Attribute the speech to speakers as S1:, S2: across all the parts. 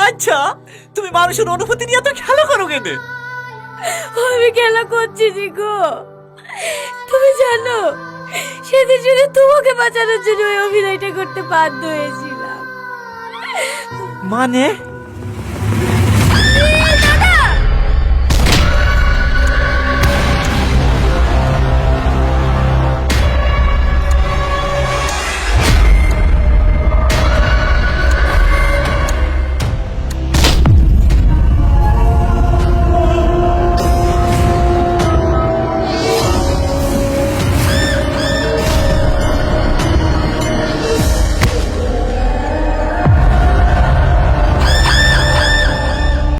S1: আচ্ছা, তুমি মানুষের অনুভূতি নিয়ে তো খেলা করো কেন?
S2: আমি খেলা করছি জি গো। তুমি জানো, সেদিন শুধু তোমাকে বাঁচানোর জন্য ওই অভিনয়টা করতে বাধ্য হয়েছিলাম।
S1: মানে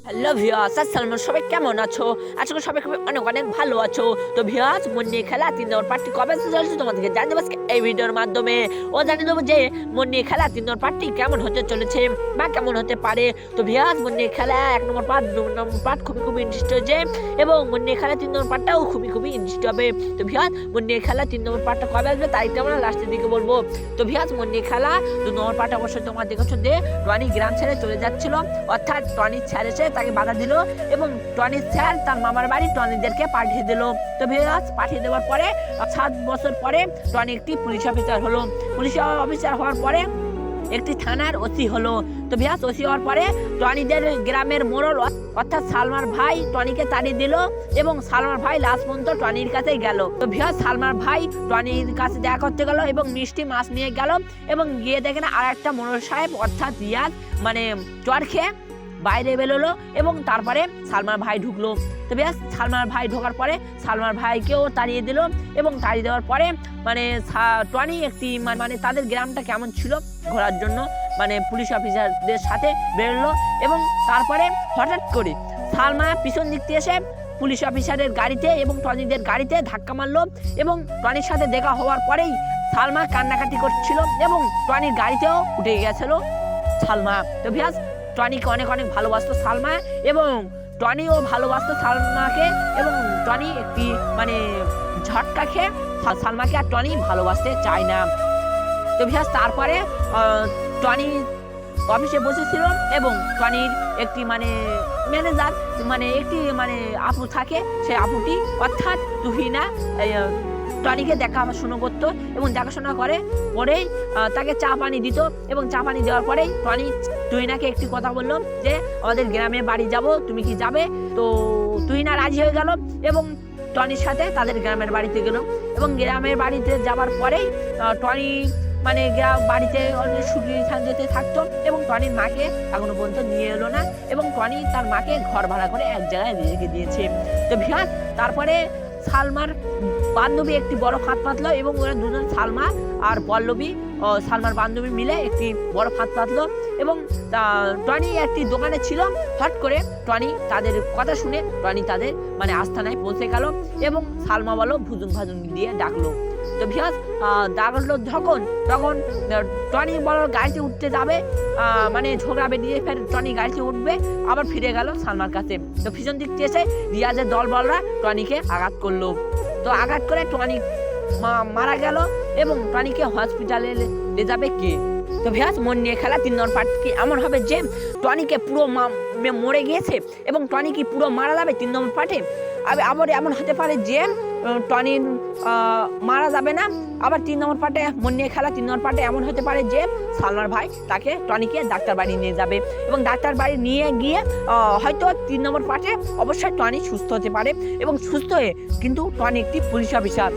S3: হ্যালো ভিউয়ার্স, আসসালামু সবাই কেমন আছো? আশা করি সবাই খুবই অনেক অনেক ভালো আছো। তো ভিউয়ার্স, মন নিয়ে খেলা 3 নম্বর পার্টটি কবে চলছে তোমাদেরকে জানিয়ে দেবো আজকে এই ভিডিওর মাধ্যমে। ও জানিয়ে দেবো যে মন নিয়ে খেলা 3 নম্বর পার্টটি কেমন হতে চলেছে বা কেমন হতে পারে। তো ভিউয়ার্স, মন নিয়ে খেলা 1 নম্বর পার্ট 2 নম্বর পার্ট খুবই ইন্টারেস্ট হয়েছে এবং মন নিয়ে খেলা 3 নম্বর পার্টটাও খুবই ইন্টারেস্ট হবে। তো ভিউয়ার্স, মন নিয়ে খেলা 3 নম্বর পার্টটা কবে আসবে তারিখটা আমরা লাস্টের দিকে বলবো। তো ভিউয়ার্স, মন নিয়ে খেলা 2 নম্বর পার্ট অবশ্যই তোমরা দেখেছো যে টনি গ্রাম ছেড়ে চলে যাচ্ছিল, অর্থাৎ টনি ছেড়ে তাকে বাধা দিল এবং টনি স্যার তার মামার বাড়ি টনিদেরকে পাঠিয়ে দিল। তো ভিউয়ার্স, পাঠিয়ে দেওয়ার পরে 7 বছর পরে টনি একটি পুলিশ অফিসার হলো। পুলিশ অফিসার হওয়ার পরে একটি থানার ওসি হলো। তো ভিউয়ার্স, ওসি হওয়ার পরে টনিদের গ্রামের মোড়ল অর্থাৎ সালমার ভাই টনিকে তাড়িয়ে দিল এবং সালমার ভাই লাস্ট পর্যন্ত টনির কাছে গেল। তো ভিউয়ার্স, সালমার ভাই টনির কাছে দেখা করতে গেল এবং মিষ্টি মাছ নিয়ে গেল এবং গিয়ে দেখে না আর একটা মোড়ল সাহেব অর্থাৎ রিয়াজ মানে চর খেয়ে বাইরে বেরোলো এবং তারপরে সালমার ভাই ঢুকলো। তো বেশ, সালমার ভাই ঢোকার পরে সালমার ভাইকেও তাড়িয়ে দিল এবং তাড়িয়ে দেওয়ার পরে মানে টনি একটি মানে তাদের গ্রামটা কেমন ছিল ঘোরার জন্য মানে পুলিশ অফিসারদের সাথে বেরোলো এবং তারপরে হঠাৎ করে সালমা পিছন দিক থেকে এসে পুলিশ অফিসারের গাড়িতে এবং টনিদের গাড়িতে ধাক্কা মারলো এবং টনির সাথে দেখা হওয়ার পরেই সালমা কান্নাকাটি করছিল এবং টনির গাড়িতেও উঠে গেছিল সালমা। তো ভিউয়ার্স, টনিকে অনেক ভালোবাসতো সালমা এবং টনিও ভালোবাসতো সালমাকে এবং টনি একটি মানে ঝটকা খেয়ে সালমাকে আর টনি ভালোবাসতে চায় না। তো ভিউয়ার্স, তারপরে টনি অফিসে বসেছিল এবং টনির একটি মানে ম্যানেজার মানে একটি মানে আপু থাকে, সেই আপুটি অর্থাৎ তুহিনা টনিকে দেখাশোনা করতো এবং দেখাশোনা করে পরেই তাকে চা পানি দিত এবং চা পানি দেওয়ার পরেই টনি তুহিনাকে একটি কথা বললো যে আমাদের গ্রামে বাড়ি যাব, তুমি কি যাবে? তো তুহিনা রাজি হয়ে গেল এবং টনির সাথে তাদের গ্রামের বাড়িতে গেল এবং গ্রামের বাড়িতে যাওয়ার পরেই টনি মানে বাড়িতে অনেক সুখী শান্তিতে থাকতো এবং টনির মাকে এখনো পর্যন্ত নিয়ে এলো না এবং টনি তার মাকে ঘর ভাড়া করে এক জায়গায় রেখে দিয়েছে। তো ভিউয়ার্স, তারপরে সালমার বান্ধবী একটি বড় ফাঁদ পাতলো এবং ওরা দুজন সালমা আর পল্লবী সালমার বান্ধবী মিলে একটি বড় ফাঁদ পাতলো এবং টনি একটি দোকানে ছিল। হট করে টনি তাদের কথা শুনে টনি তাদের মানে আস্থানায় পৌঁছে গেল এবং সালমা বলো ভুজুং ভাজুং দিয়ে ডাকলো। তো ভিউয়ার্স, ডাকলো তখন টনি বলো গাড়িতে উঠতে যাবে মানে ঝগড়া বেরিয়ে ফের টনি গাড়িতে উঠবে আবার ফিরে গেল সালমার কাছে। তো পিছন দিক থেকে এসে রিয়াজের দলবলরা টনিকে আঘাত করলো। তো আঘাত করে টনি মারা গেল এবং টনিকে হসপিটালে নিয়ে যাবে কে? তো ভিউয়ার্স, মন নিয়ে খেলা 3 নম্বর পার্ট কি এমন হবে যে টনিকে পুরো মরে গিয়েছে এবং টনি কি পুরো মারা যাবে 3 নম্বর পার্টে? আবার এমন হতে পারে যে টনি মারা যাবে না। আবার 3 নম্বর পার্টে মন নিয়ে খেলা 3 নম্বর পার্টে এমন হতে পারে যে সালমার ভাই তাকে টনিকে ডাক্তার বাড়ি নিয়ে যাবে এবং ডাক্তার বাড়ি নিয়ে গিয়ে হয়তো 3 নম্বর পার্টে অবশ্যই টনি সুস্থ হতে পারে এবং সুস্থ হয়ে কিন্তু টনি একটি পুলিশ অফিসার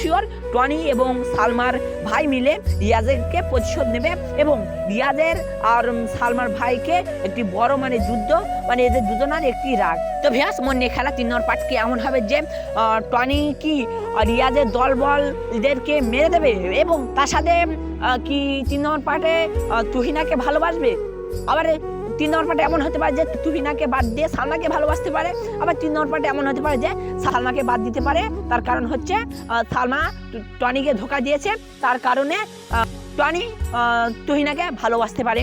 S3: শিওর টনি এবং সালমার ভাই মিলে রিয়াজেরকে প্রতিশোধ নেবে এবং রিয়াজের আর সালমার ভাইকে একটি বড় মানে যুদ্ধ মানে এদের দুজনের একটি রাগ। তো ভিউয়ার্স, মন নিয়ে খেলা 3 নম্বর পার্ট কি এমন হবে যে টনি কি রিয়াজের দলবলদেরকে মেরে দেবে এবং তার সাথে কি 3 নম্বর পার্টে তুহিনাকে ভালোবাসবে। আবার 3 নম্বর পার্টে এমন হতে পারে যে তুহিনাকে বাদ দিয়ে সালমাকে ভালোবাসতে পারে। আবার 3 নম্বর পার্টে এমন হতে পারে যে সালমাকে বাদ দিতে পারে। তার কারণ হচ্ছে সালমা টনিকে ধোঁকা দিয়েছে, তার কারণে টনি তুহিনাকে ভালোবাসতে পারে।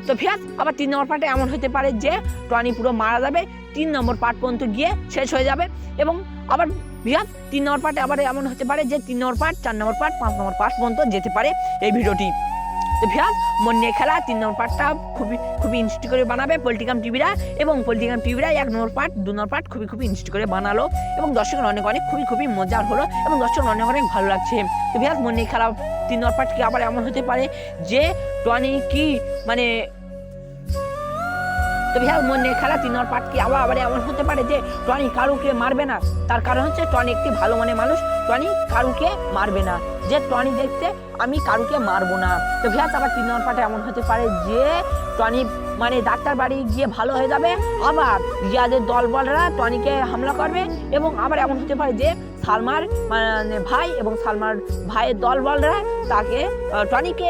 S3: তো ভিউয়ার্স, আবার 3 নম্বর পার্টে এমন হতে পারে যে টনি পুরো মারা যাবে, 3 নম্বর পার্ট পর্যন্ত গিয়ে শেষ হয়ে যাবে এবং আবার ভিউয়ার্স 3 নম্বর পার্টে আবার এমন হতে পারে যে 3 নম্বর পার্ট 4 নম্বর পার্ট 5 নম্বর পার্ট পর্যন্ত যেতে পারে এই ভিডিওটি। তো ভিউয়ার্স মন নিয়ে খেলা 3 নম্বর পার্টটা খুবই ইনস্টি করে বানাবে পলিটিকাম টিভিরা, এবং পলিটিকাম টিভিরা 1 নম্বর পার্ট 2 নম্বর পার্ট খুবই ইনস্টি করে বানালো, এবং দর্শকের অনেক খুবই মজার হলো, এবং দর্শকের অনেক ভালো লাগছে। তো ভিউয়ার্স মন নিয়ে খেলা 3 নম্বর পার্ট কি আবার এমন হতে পারে যে টনি কি মানে তো ভিউয়ার্স মন নিয়ে খেলা 3 নম্বর পার্ট কি আবার এমন হতে পারে যে টনি কারুকে মারবে না। তার কারণ হচ্ছে টনি একটি ভালো মনের মানুষ, টনি কারুকে মারবে না, যে টনি দেখতে আমি কারুকে মারবো না। তো ভিউয়ার্স আবার 3 নম্বর পার্টে এমন হতে পারে যে টনি মানে ডাক্তার বাড়ি গিয়ে ভালো হয়ে যাবে, আবার রিয়াজের দলবলরা টনিকে হামলা করবে, এবং আবার এমন হতে পারে যে সালমার মানে ভাই এবং সালমার ভাইয়ের দলবলরা তাকে টনিকে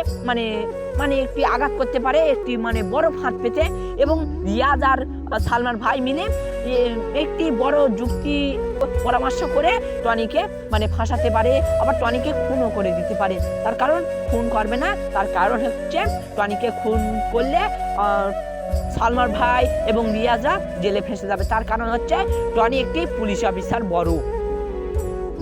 S3: মানে একটি আঘাত করতে পারে, একটি মানে বড় ফাঁদ পেতে, এবং রিয়াজ আর সালমার ভাই মিলে একটি বড় যুক্তি পরামর্শ করে টনিকে মানে ফাঁসাতে পারে, আবার টনিকে খুনও করে দিতে পারে। তার কারণ খুন করবে না, তার কারণ হচ্ছে টনিকে খুন করলে সালমার ভাই এবং রিয়াজা জেলে ফেঁসে যাবে। তার কারণ হচ্ছে টনি একটি পুলিশ অফিসার বড়।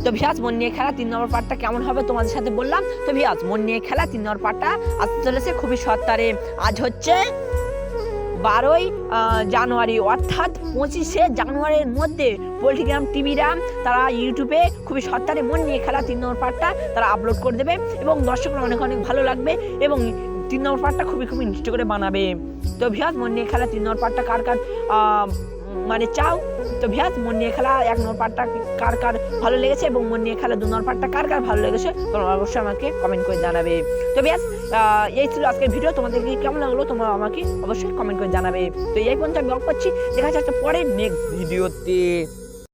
S3: তো ভিউয়ার্স মন নিয়ে খেলা 3 নম্বর পার্টটা কেমন হবে তোমাদের সাথে বললাম। তো ভিউয়ার্স মন নিয়ে খেলা 3 নম্বর পার্টটা আসতে চলেছে খুবই সত্তরে। আজ হচ্ছে 12ই জানুয়ারি, অর্থাৎ 25শে জানুয়ারির মধ্যে পলিটিগ্রাম টিভিরা তারা ইউটিউবে খুবই সত্তরে মন নিয়ে খেলা 3 নম্বর পার্টটা তারা আপলোড করে দেবে, এবং দর্শকরা অনেক ভালো লাগবে, এবং 3 নম্বর পার্টটা খুবই ইনস্টি করে বানাবে। তো ভিউয়ার্স মন নিয়ে খেলা 3 নম্বর পার্টটা কার মানে চাও। তো ভিউয়ার্স মন নিয়ে খেলা 1 নম্বর পার্টটা কার ভালো লেগেছে, এবং মন নিয়ে খেলা 2 নম্বর পার্টটা কার ভালো লেগেছে তোমরা অবশ্যই আমাকে কমেন্ট করে জানাবে। তো ভিউয়ার্স এই ছিল আজকের ভিডিও, তোমাদের কেমন লাগলো তোমরা আমাকে অবশ্যই কমেন্ট করে জানাবে। তো এই পর্যন্ত আমি ব্লগ করছি, দেখা যাচ্ছে পরে নেক্সট ভিডিওতে।